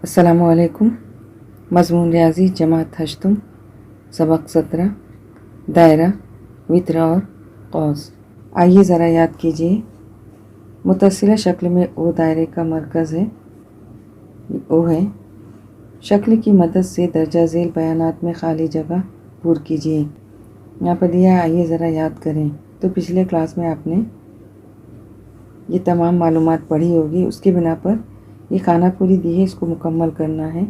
अस्सलामुअलैकुम। मज़मून रियाज़ी जमात हश्तुम सबक 17 दायरा वित्र और कौस। आइए ज़रा याद कीजिए। मुतसिला शक्ल में ओ दायरे का मरकज़ है, ओ है। शक्ल की मदद से दर्जा झेल बयानात में खाली जगह पूर कीजिए। यहाँ पर दिया है, आइए ज़रा याद करें। तो पिछले क्लास में आपने ये तमाम मालूमात पढ़ी होगी, उसके बिना पर ये खाना पूरी दी है, इसको मुकम्मल करना है।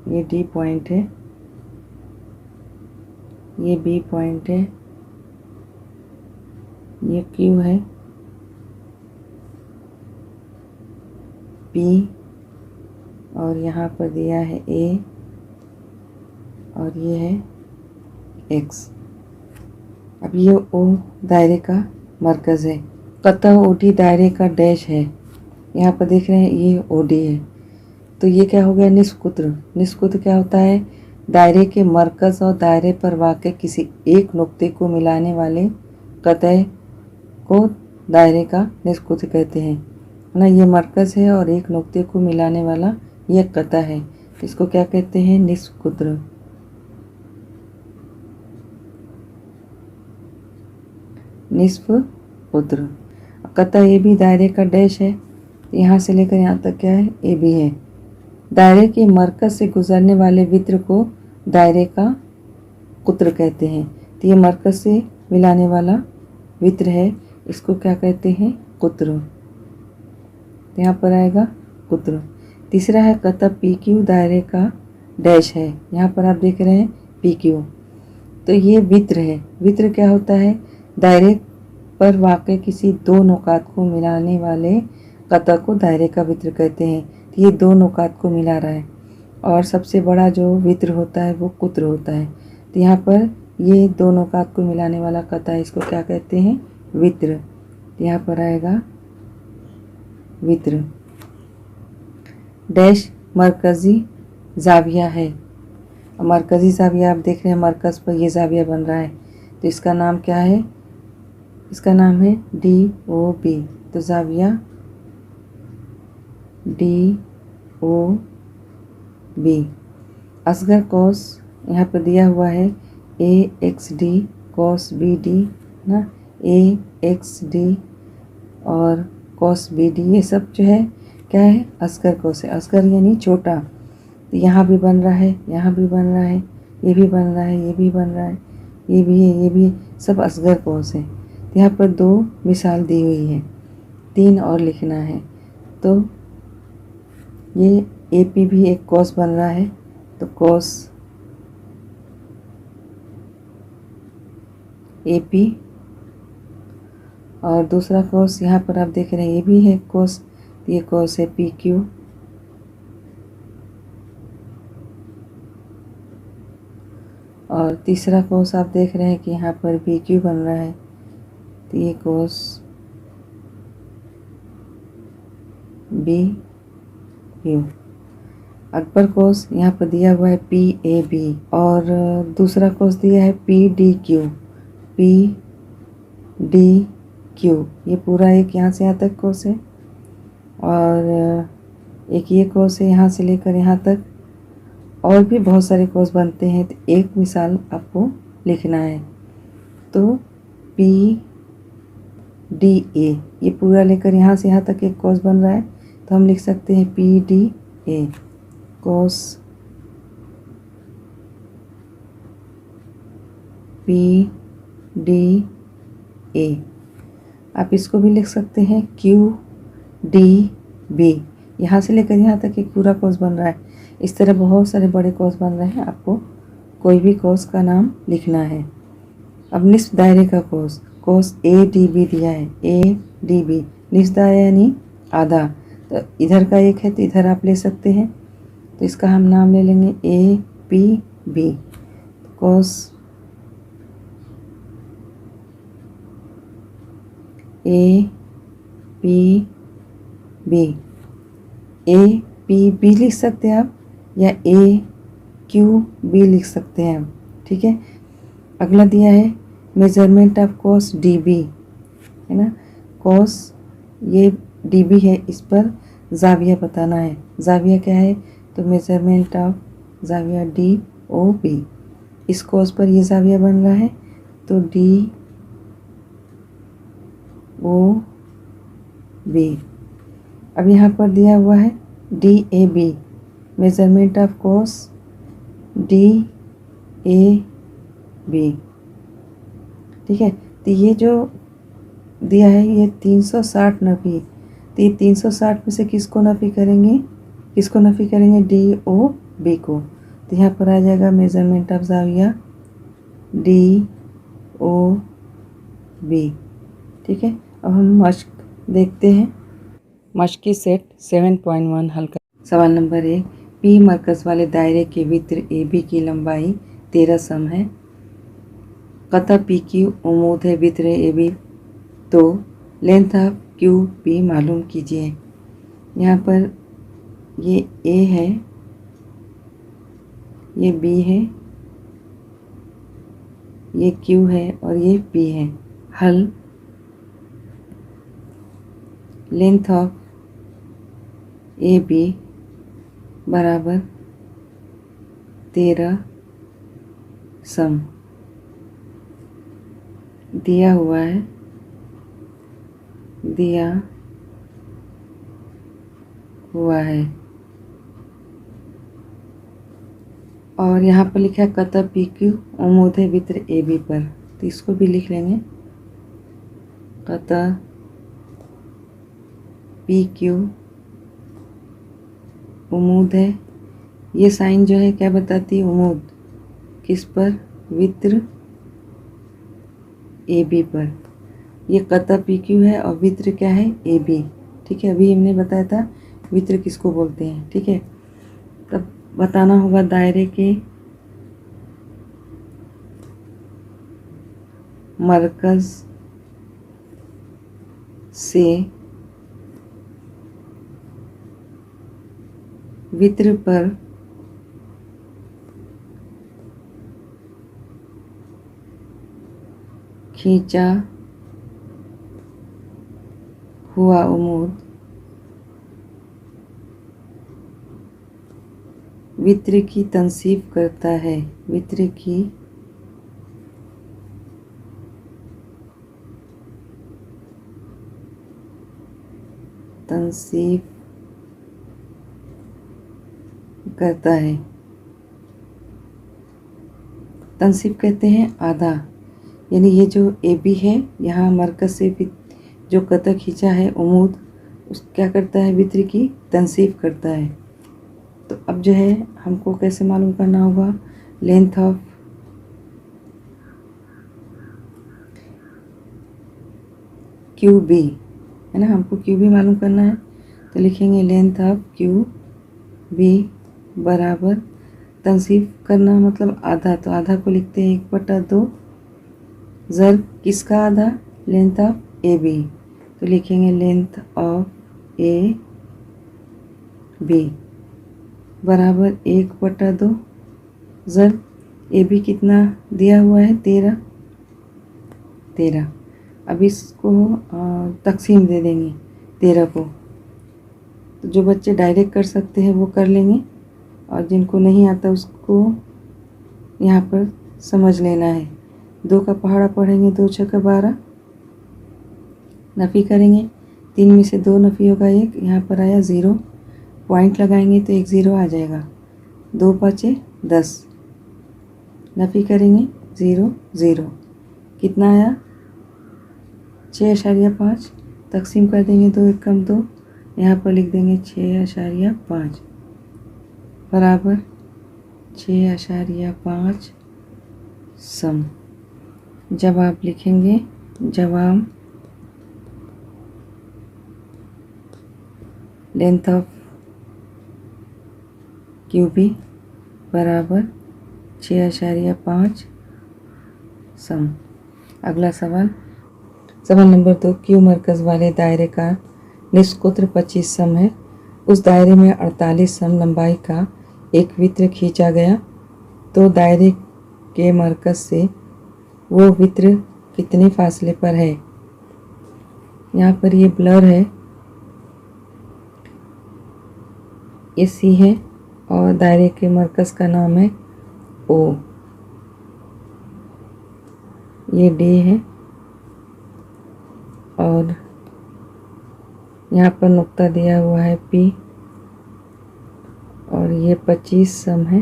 ये डी पॉइंट है, ये बी पॉइंट है, ये क्यू है, पी, और यहाँ पर दिया है ए, और ये है एक्स। अब ये ओ दायरे का मरकज़ है। कतः ओडी दायरे का डैश है। यहाँ पर देख रहे हैं ये ओडी है, तो ये क्या हो गया, निस्फ कुत्र। निस्फ कुत्र क्या होता है, दायरे के मरकज़ और दायरे पर वाक़ किसी एक नुक्ते को मिलाने वाले कतः को दायरे का निस्फ कुत्र कहते हैं ना। ये मरकज़ है और एक नुक्ते को मिलाने वाला ये कतः है, तो इसको क्या कहते हैं, निस्फ कुत्र। निस्फ कुत्र। कतः ये भी दायरे का डैश है, यहाँ से लेकर यहाँ तक क्या है, ए बी है। दायरे के मरकज़ से गुजरने वाले वित्र को दायरे का कुत्र कहते हैं। तो ये मरकज़ से मिलाने वाला वित्र है, इसको क्या कहते हैं, कुत्र। तो यहाँ पर आएगा कुत्र। तीसरा है कतः पी क्यू दायरे का डैश है। यहाँ पर आप देख रहे हैं पी क्यू, तो ये वित्र है। वित्र क्या होता है, दायरे पर वाक़ किसी दो नुकात को मिलाने वाले कतः को दायरे का वित्र कहते हैं। तो ये दो नुकात को मिला रहा है, और सबसे बड़ा जो वित्र होता है वो कुत्र होता है। तो यहाँ पर ये दो नुकात को मिलाने वाला कतः, इसको क्या कहते हैं, वित्र। तो यहाँ पर आएगा वित्र। डैश मरकज़ी जाविया है। मरकज़ी जाविया आप देख रहे हैं, मरकज़ पर ये जाविया बन रहा है, तो इसका नाम क्या है, इसका नाम है डी ओ बी। तो जाविया डी ओ बी। असगर कॉस यहाँ पर दिया हुआ है A X D cos B D ना, ए एक्स डी और कॉस बी डी, ये सब जो है क्या है, असगर कॉस है। असगर यानी छोटा। तो यहाँ भी बन रहा है, यहाँ भी बन रहा है, ये भी बन रहा है, ये भी बन रहा है, ये भी है, ये भी है, सब असगर कॉस है। तो यहाँ पर दो मिसाल दी हुई है, तीन और लिखना है। तो ये ए पी भी एक कॉस बन रहा है, तो कॉस ए पी, और दूसरा कॉस यहाँ पर आप देख रहे हैं ये भी है कॉस, ये कॉस है पी क्यू, और तीसरा कॉस आप देख रहे हैं कि यहाँ पर बी क्यू बन रहा है, तो ये कॉस बी क्यू। अकबर कॉस यहाँ पर दिया हुआ है पी ए बी, और दूसरा कॉस दिया है P D Q, P D Q. ये पूरा एक यहाँ से यहाँ तक कॉस है, और एक ये कॉस है यहाँ से लेकर यहाँ तक, और भी बहुत सारे कॉस बनते हैं। तो एक मिसाल आपको लिखना है, तो पी डी ए, ये पूरा लेकर यहाँ से यहाँ तक एक कॉस बन रहा है, तो हम लिख सकते हैं P D A cos P D A. आप इसको भी लिख सकते हैं क्यू डी बी, यहाँ से लेकर यहाँ तक एक पूरा कॉस बन रहा है। इस तरह बहुत सारे बड़े कॉस बन रहे हैं, आपको कोई भी कॉस का नाम लिखना है। अब निस्फ दायरे का कॉस, कॉस ए डी बी दिया है, ए डी बी, निस्फ दायरा यानी आधा, तो इधर का एक है तो इधर आप ले सकते हैं, तो इसका हम नाम ले लेंगे ए पी बी। कॉस A P B, A P B लिख सकते हैं आप, या ए क्यू बी लिख सकते हैं आप, ठीक है। अगला दिया है मेजरमेंट ऑफ कॉस डी बी। है ना। कॉस ये dB है, इस पर जाविया बताना है। जाविया क्या है, तो मेजरमेंट ऑफ जाविया DOB। इस कॉस पर ये जाविया बन रहा है तो DOB। अब यहाँ पर दिया हुआ है DAB, measurement of cos DAB। ठीक है, तो ये जो दिया है ये 360 नफी, तो ये 360 में से किसको नफी करेंगे, DOB को। तो यहाँ पर आ जाएगा मेजरमेंट ऑफ जाविया DOB। ठीक है, अब हम मश्क देखते हैं। मश्क की सेट 7.1 हल कर। सवाल नंबर 1, P मरकज़ वाले दायरे के वृत्त AB की लंबाई 13 सम है। कतः PQ उम्मीद है वृत्त AB, तो लेंथ ऑफ QP मालूम कीजिए। यहाँ पर ये A है, ये B है, ये Q है और ये P है। हल, लेंथ ऑफ AB बराबर 13 सम दिया हुआ है, और यहाँ पर लिखा है कतः PQ उम्मीद है वृत्त AB पर, तो इसको भी लिख लेंगे। कतः PQ उम्मीद है, ये साइन जो है क्या बताती है, उम्मीद किस पर, वृत्त AB पर। ये कतः PQ है और वृत्त क्या है, AB। ठीक है, अभी हमने बताया था वृत्त किसको बोलते हैं। ठीक है, तब बताना होगा दायरे के मरकज से वृत्त पर खींचा हुआ उम्मीद वृत्त की तनसीब करता है, वृत्त की तनसीब करता है। तनसीब कहते हैं आधा, यानी ये जो AB है यहाँ मरकज से जो कतः खींचा है उम्मीद, उस क्या करता है, वृत्त की तनसीब करता है। तो अब जो है हमको कैसे मालूम करना होगा, लेंथ ऑफ QB है ना, हमको QB मालूम करना है। तो लिखेंगे लेंथ ऑफ QB बराबर, तनसीब करना मतलब आधा, तो आधा को लिखते हैं 1/2 ज़र किसका आधा, लेंथ ऑफ AB। तो लिखेंगे लेंथ ऑफ AB बराबर 1/2 ज़र AB कितना दिया हुआ है, 13। अब इसको तकसीम दे देंगे 13 को। तो जो बच्चे डायरेक्ट कर सकते हैं वो कर लेंगे, और जिनको नहीं आता उसको यहाँ पर समझ लेना है। 2 का पहाड़ा पढ़ेंगे, 2 छक्का 12, नफ़ी करेंगे, 3 में से 2 नफ़ी होगा 1, यहाँ पर आया 0, पॉइंट लगाएंगे तो 1 0 आ जाएगा। 2 5 10, नफ़ी करेंगे 0 0, कितना आया 6.5, तकसीम कर देंगे 2 1 कम 2, यहाँ पर लिख देंगे 6.5 बराबर 6.5 सम। जवाब लिखेंगे, जवाब लेंथ ऑफ QB बराबर 6.5 सम। अगला सवाल, सवाल नंबर 2, Q मरकज़ वाले दायरे का निष्कुत्र 25 सम है। उस दायरे में 48 सम लंबाई का एक वृत्त खींचा गया, तो दायरे के मरकज़ से वो वृत्त कितने फासले पर है। यहाँ पर ये ब्लर है, ये सी है और दायरे के मरकज़ का नाम है ओ। ये डी है और यहाँ पर नुक्ता दिया हुआ है पी और ये 25 सम है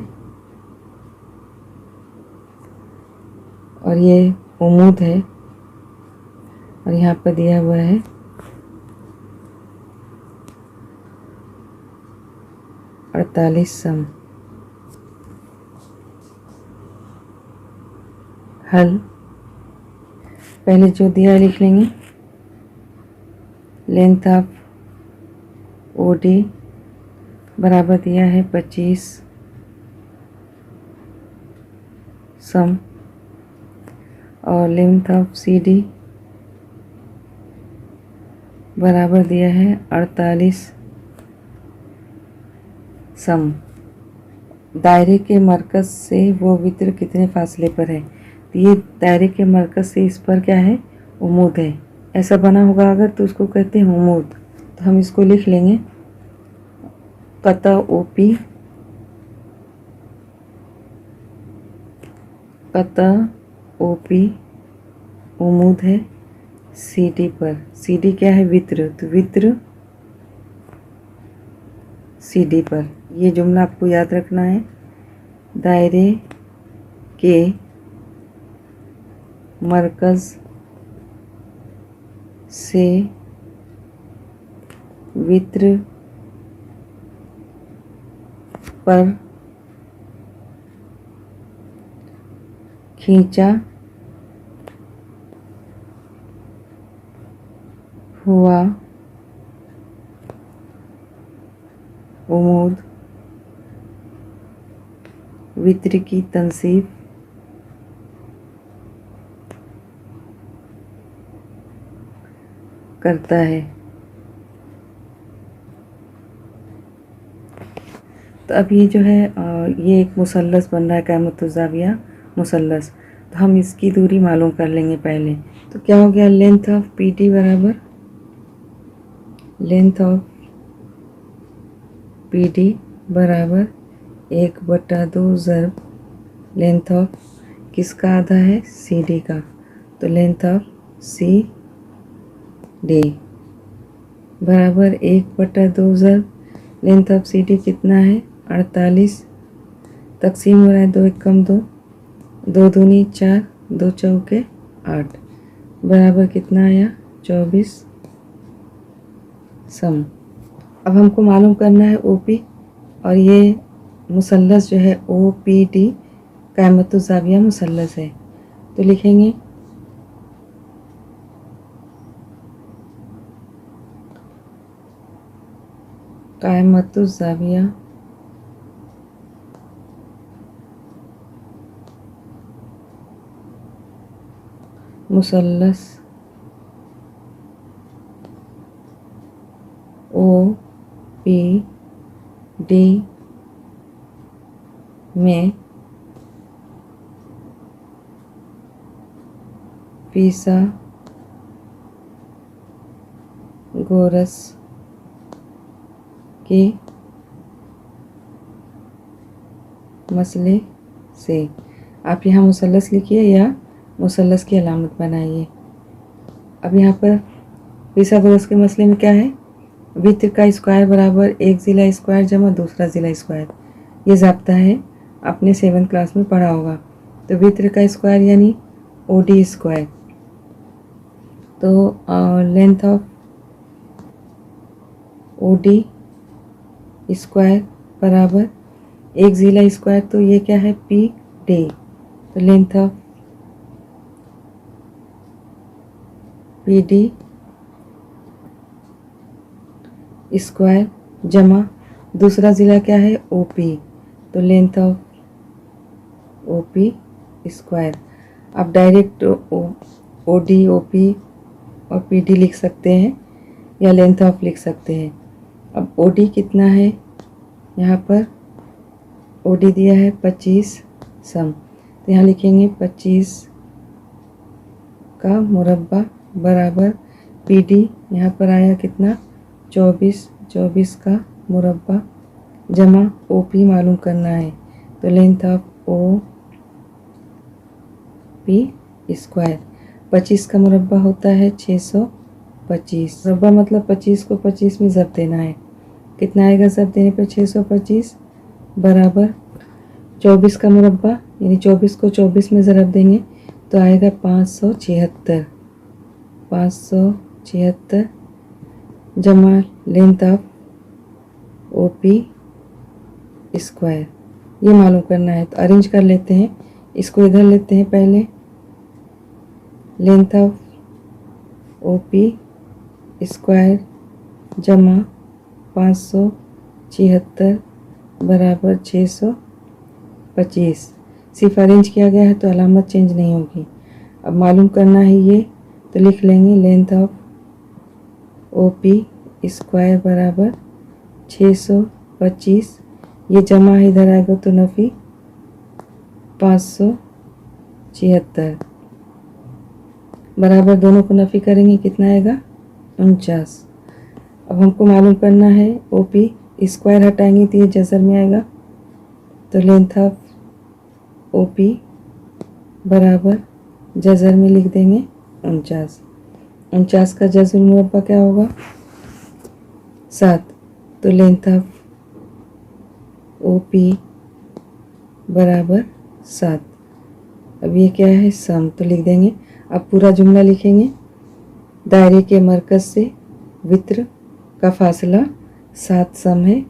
और ये उम्मीद है और यहाँ पर दिया हुआ है 48 सम। हल पहले जो दिया है लिख लेंगे। लेंथ ऑफ ओ डी बराबर दिया है 25 सम और लेंथ ऑफ सी डी बराबर दिया है 48 सम। दायरे के मरकज़ से वो वृत्त कितने फासले पर है? तो ये दायरे के मरकज़ से इस पर क्या है? उम्मीद है। ऐसा बना होगा अगर तो उसको कहते हैं उम्मीद। तो हम इसको लिख लेंगे। कता ओपी, कता ओपी उम्मीद है सी डी पर। सी डी क्या है? वित्र। तो वित्र सी डी पर। ये जुमला आपको याद रखना है। दायरे के मरकज़ से वित्र पर खींचा हुआ उम्मीद वित्र की तनसीब करता है। तो अब ये जो है ये एक मुसल्लस बन रहा है, क़ाइमतुज़्ज़ाविया मुसल्लस। तो हम इसकी दूरी मालूम कर लेंगे पहले। तो क्या हो गया? लेंथ ऑफ पी डी बराबर लेंथ ऑफ पी डी बराबर 1/2 ज़रब लेंथ ऑफ किसका आधा है? सी डी का। तो लेंथ ऑफ सी डी बराबर 1/2 ज़रब लेंथ ऑफ सी डी कितना है? 48। तकसीम हो रहा है 2 एकम 2, 2 दूनी 4, 2 चौके 8 बराबर कितना आया? 24 सम। अब हमको मालूम करना है ओपी और ये मुसल्लस जो है ओ पी डी क़ाइमतुज़्ज़ाविया मुसल्लस है। तो लिखेंगे क़ाइमतुज़्ज़ाविया मुसल्लस ओ पी डी में फिसागोरस के मसले से। आप यहाँ मुसल्लस लिखिए या मुसल्लस की अलामत बनाइए। अब यहाँ पर फिसागोरस के मसले में क्या है? वृत्त का स्क्वायर बराबर एक ज़िला स्क्वायर जमा दूसरा ज़िला स्क्वायर। ये ज़ाब्ता है, आपने 7th क्लास में पढ़ा होगा। तो वृत्त का स्क्वायर यानी ओ डी स्क्वायर। तो length of O D square बराबर एक ज़िला स्क्वायर, तो ये क्या है? P D. तो length of P D square जमा दूसरा ज़िला क्या है? O P. तो length of O P square. आप direct O D O P और पी डी लिख सकते हैं या लेंथ ऑफ लिख सकते हैं। अब ओ डी कितना है? यहाँ पर ओ डी दिया है 25 सम। तो यहाँ लिखेंगे 25 का मुरब्बा बराबर पी डी यहाँ पर आया कितना 24, 24 का मुरब्बा जमा ओ पी मालूम करना है। तो length of O P square 25 का मुरब्बा होता है 625। मुरब्बा मतलब 25 को 25 में ज़रब देना है। कितना आएगा ज़रब देने पर 625 बराबर 24 का मुरब्बा यानी 24 को 24 में ज़रब देंगे तो आएगा 576। 576 जमा length of O P square ये मालूम करना है। तो अरेंज कर लेते हैं, इसको इधर लेते हैं पहले। Length of O P square जमा 576 बराबर 625। सिर्फ अरेंज किया गया है तो अलामत चेंज नहीं होगी। अब मालूम करना है ये, तो लिख लेंगे length of O P square बराबर 625। ये जमा इधर आएगा तो नफ़ी 576 बराबर दोनों को नफ़ी करेंगे कितना आएगा 49। अब हमको मालूम करना है ओ पी स्क्वायर हटाएंगे तो ये जज़र में आएगा। तो लेंथ ऑफ ओ पी बराबर जज़र में लिख देंगे 49। 49 का जज़र मुरब्बा क्या होगा 7। तो लेंथ ऑफ ओ पी बराबर 7। अब ये क्या है सम, तो लिख देंगे। अब पूरा जुमला लिखेंगे। दायरे के मरकज़ से वित्र का फासला 7 सम है।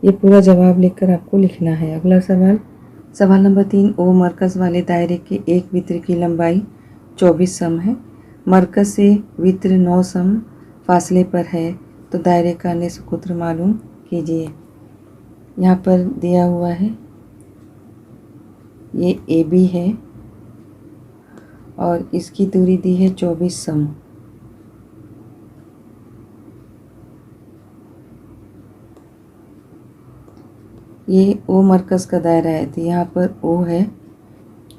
ये पूरा जवाब लिखकर आपको लिखना है। अगला सवाल, सवाल नंबर 3। ओ मरकज़ वाले दायरे के एक वित्र की लंबाई 24 सम है। मरकज़ से वित्र 9 सम फासले पर है, तो दायरे का निस्फ़ कुत्र मालूम कीजिए। यहाँ पर दिया हुआ है ये ए बी है और इसकी दूरी दी है 24 सम। ये ओ मरकज़ का दायरा है, तो यहाँ पर ओ है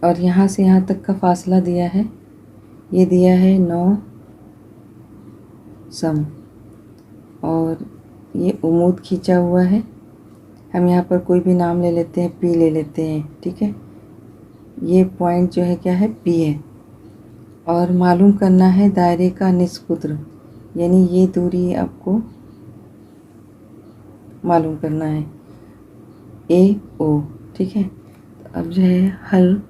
और यहाँ से यहाँ तक का फासला दिया है, ये दिया है 9 सम और ये उमूद खींचा हुआ है। हम यहाँ पर कोई भी नाम ले लेते हैं, पी ले लेते हैं, ठीक है। ये पॉइंट जो है क्या है पी है और मालूम करना है दायरे का निस्फ़ कुत्र, यानी ये दूरी आपको मालूम करना है ए ओ, ठीक है। तो अब जो है हल,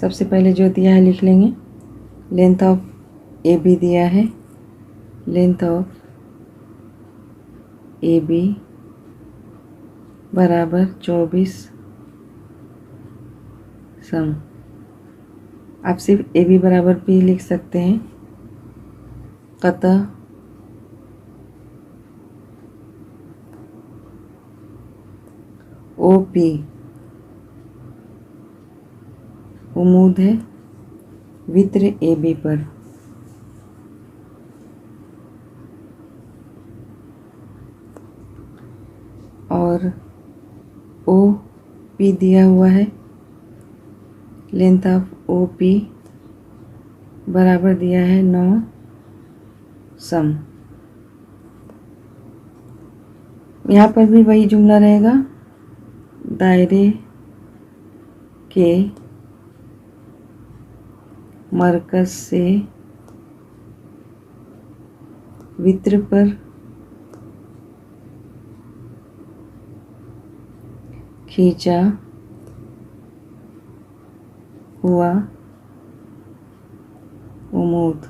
सबसे पहले जो दिया है लिख लेंगे। लेंथ ऑफ ए बी दिया है, लेंथ ऑफ ए बी बराबर 24 सम। आप सिर्फ ए बी बराबर पी लिख सकते हैं। कतः ओ पी उमूद है वित्र ए बी पर। और ओ पी दिया हुआ है, लेंथ ऑफ ओ पी बराबर दिया है 9 सम। यहाँ पर भी वही जुमला रहेगा, दायरे के मरकज़ से वित्र पर खींचा हुआ उमूद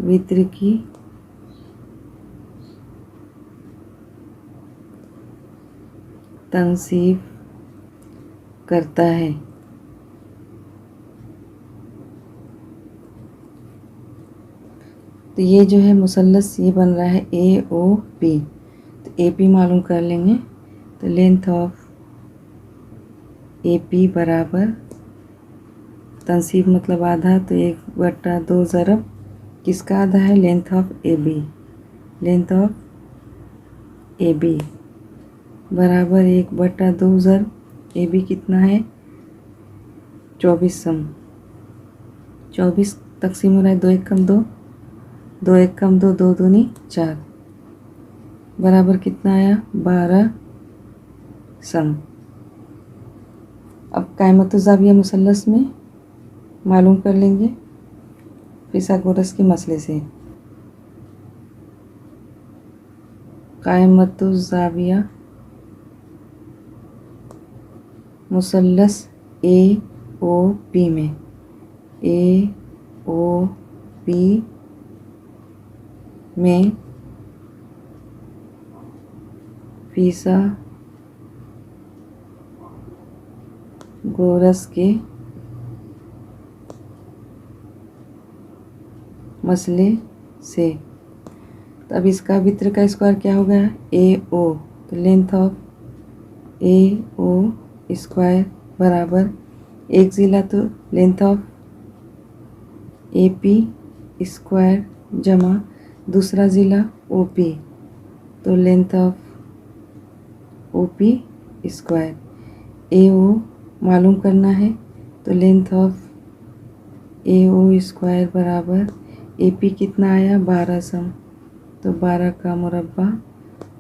वित्र की तनसीब करता है। तो ये जो है मुसल्लस ये बन रहा है ए ओ पी। तो ए पी मालूम कर लेंगे। तो लेंथ ऑफ ए पी बराबर तनसीब मतलब आधा, तो 1/2 ज़रब किसका आधा है length of A B. Length of A B बराबर 1/2 ज़रब ए बी कितना है 24 सम। 24 तकसीम हो रहा है 2 एकम 2, 2 एकम 2, 2 दूनी 4 बराबर कितना आया 12 सम। अब कायमत ज़ाविया मुसल्लस में मालूम कर लेंगे फिसागोरस के मसले से। कायमत ज़ाविया मुसल्लस ए ओ पी में ए ओ पी में फिसागोरस के मसले से। तो अब इसका वित्र का स्क्वायर क्या हो गया ए ओ, तो length of A O square बराबर एक ज़िला तो length of A P square जमा दूसरा ज़िला ओ पी, तो length of O P square. A O मालूम करना है तो length of A O square बराबर ए पी कितना आया 12 सम, तो 12 का मुरब्बा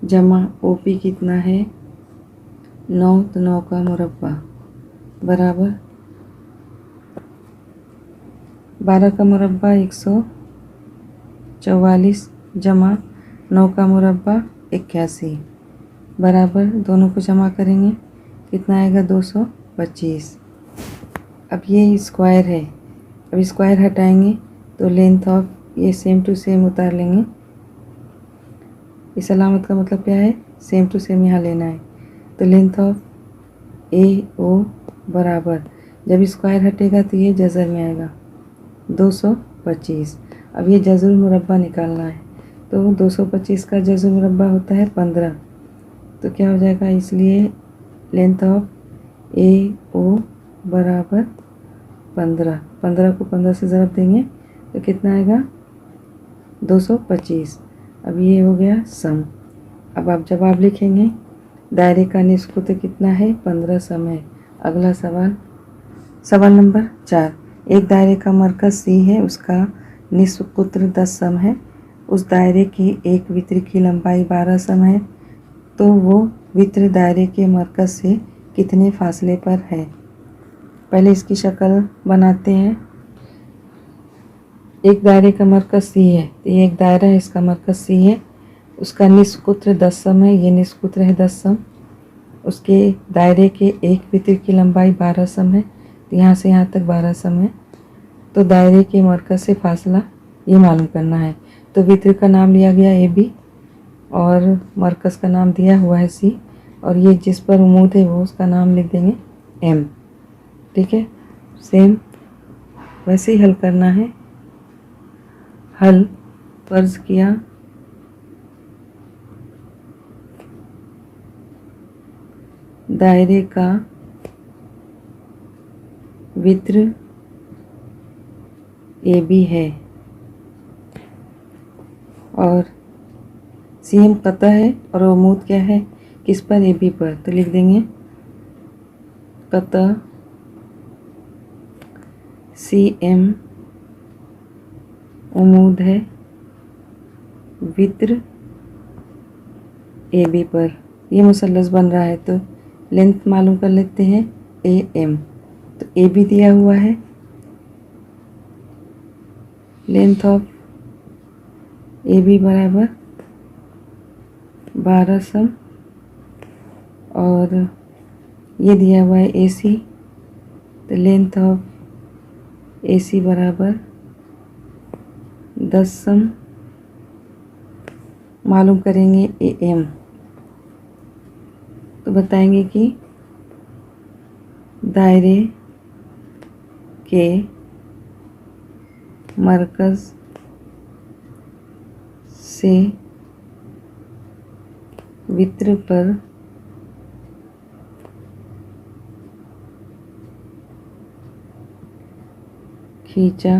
जमा ओ पी कितना है 9, तो 9 का मुरब्बा बराबर 12 का मुरब्बा 144 जमा 9 का मुरब्बा 81 बराबर, दोनों को जमा करेंगे कितना आएगा 225। अब ये स्क्वायर है, अब स्क्वायर हटाएंगे तो लेंथ ऑफ ये सेम टू सेम उतार लेंगे। इस अलामत का मतलब क्या है सेम टू सेम यहाँ लेना है, तो लेंथ ऑफ ए ओ बराबर जब स्क्वायर हटेगा तो ये जज़र में आएगा 225। अब ये जज़र मुरब्बा निकालना है, तो 225 का जज़र मुरब्बा होता है 15, तो क्या हो जाएगा इसलिए लेंथ ऑफ ए ओ बराबर 15, 15 को 15 से ज़रब देंगे तो कितना आएगा 225। अब ये हो गया सम। अब आप जवाब लिखेंगे दायरे का निस्फ कुत्र कितना है 15 सम है। अगला सवाल, सवाल नंबर 4, एक दायरे का मरकज़ सी है, उसका निस्फ कुत्र 10 सम है, उस दायरे की एक वित्र की लंबाई 12 सम है, तो वो वित्र दायरे के मरकज़ से कितने फासले पर है। पहले इसकी शक्ल बनाते हैं। एक दायरे का मरकज़ सी है, तो ये एक दायरा है, इसका मरकज़ सी है, उसका निस्फ कुत्र 10 सम है, ये निस्फ कुत्र है 10 सम, उसके दायरे के एक वित्र की लंबाई 12 सम है, तो यहाँ से यहाँ तक 12 सम है, तो दायरे के मरकज़ से फासला ये मालूम करना है। तो वित्र का नाम लिया गया ए बी और मरकज़ का नाम दिया हुआ है सी, और ये जिस पर उमूद है वो उसका नाम लिख देंगे एम। ठीक है, सेम वैसे ही हल करना है। हल फर्ज किया दायरे का वित्र ए बी है और सी एम कता है और उमूद क्या है किस पर ए बी पर, तो लिख देंगे कता सी एम उमूद है वित्र ए बी पर। ये मुसल्लस बन रहा है तो लेंथ मालूम कर लेते हैं ए एम, तो ए बी दिया हुआ है, लेंथ ऑफ ए बी बराबर 12 सम, और ये दिया हुआ है ए सी, तो लेंथ ऑफ ए सी बराबर 10 सम। मालूम करेंगे ए एम, तो बताएंगे कि दायरे के मरकज़ से वित्र पर खींचा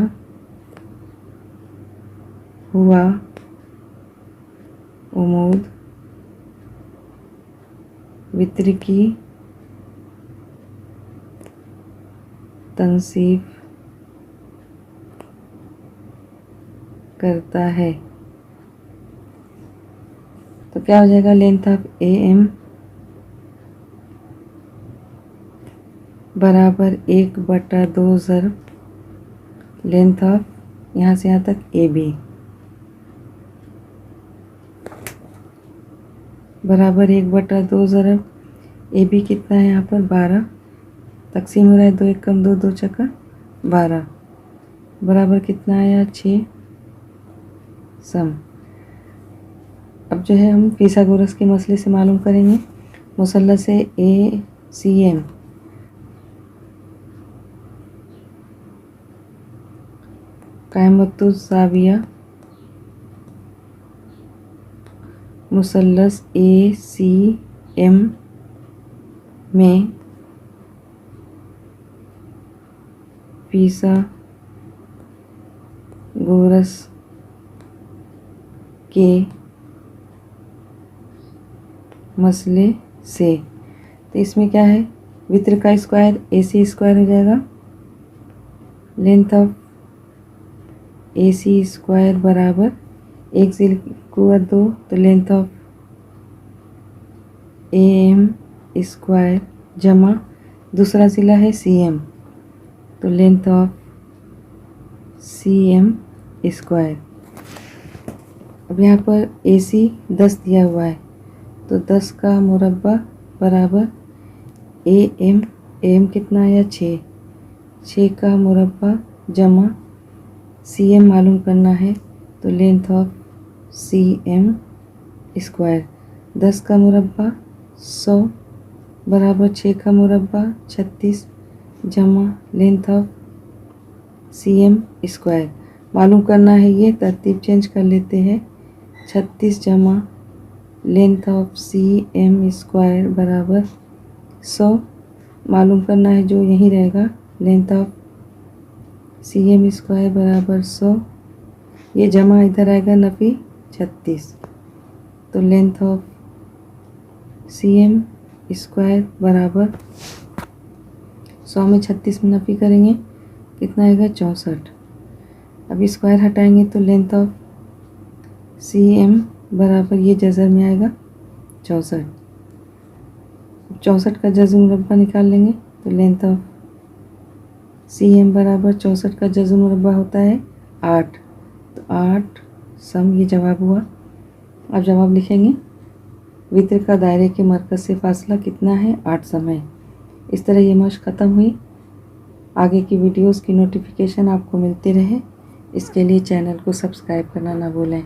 हुआ उमूद वित्र की तनसीफ करता है। तो क्या हो जाएगा, लेंथ ऑफ ए एम बराबर 1/2 ज़रब लेंथ ऑफ यहाँ से यहाँ तक ए बी बराबर 1/2 ज़रब ए बी कितना है यहाँ पर 12 तकसीम हो रहा है 2 एकम 2 2 चक्का 12 बराबर कितना आया 6 सम। अब जो है हम फिसागोरस के मसले से मालूम करेंगे। मुसल्लस है ए सी एम कायमतुज़ ज़ाविया मुसल्लस ए सी एम में फिसागोरस के मसले से, तो इसमें क्या है, वित्र का स्क्वायर ए सी स्क्वायर हो जाएगा, length of A C square बराबर 1 से × 2 तो length of A M square जमा दूसरा सिला है सी एम तो length of C M square. अब यहाँ पर ए सी 10 दिया हुआ है तो 10 का मुरब्बा बराबर ए एम कितना आया 6 का मुरब्बा जमा सी एम मालूम करना है तो length of C M square 10 का मुरब्बा 100 बराबर 6 का मुरब्बा 36 जमा length of C M square मालूम करना है। ये तरतीब चेंज कर लेते हैं 36 जमा length of C M square बराबर 100 मालूम करना है जो यहीं रहेगा length of C M square बराबर 100 ये जमा इधर आएगा नफ़ी 36 तो length of C M square बराबर 100 में 36 में नफ़ी करेंगे कितना आएगा 64। अब स्क्वायर हटाएंगे तो लेंथ ऑफ सी एम बराबर ये जज़र में आएगा 64। 64 का जज़्र मुरब्बा निकाल लेंगे तो लेंथ ऑफ सी एम बराबर 64 का जज़्र मुरब्बा होता है 8 तो 8 सम ये जवाब हुआ। अब जवाब लिखेंगे वित्र का दायरे के मरकज़ से फासला कितना है 8 सम है। इस तरह ये मश्क ख़त्म हुई। आगे की वीडियोस की नोटिफिकेशन आपको मिलती रहे इसके लिए चैनल को सब्सक्राइब करना ना भूलें।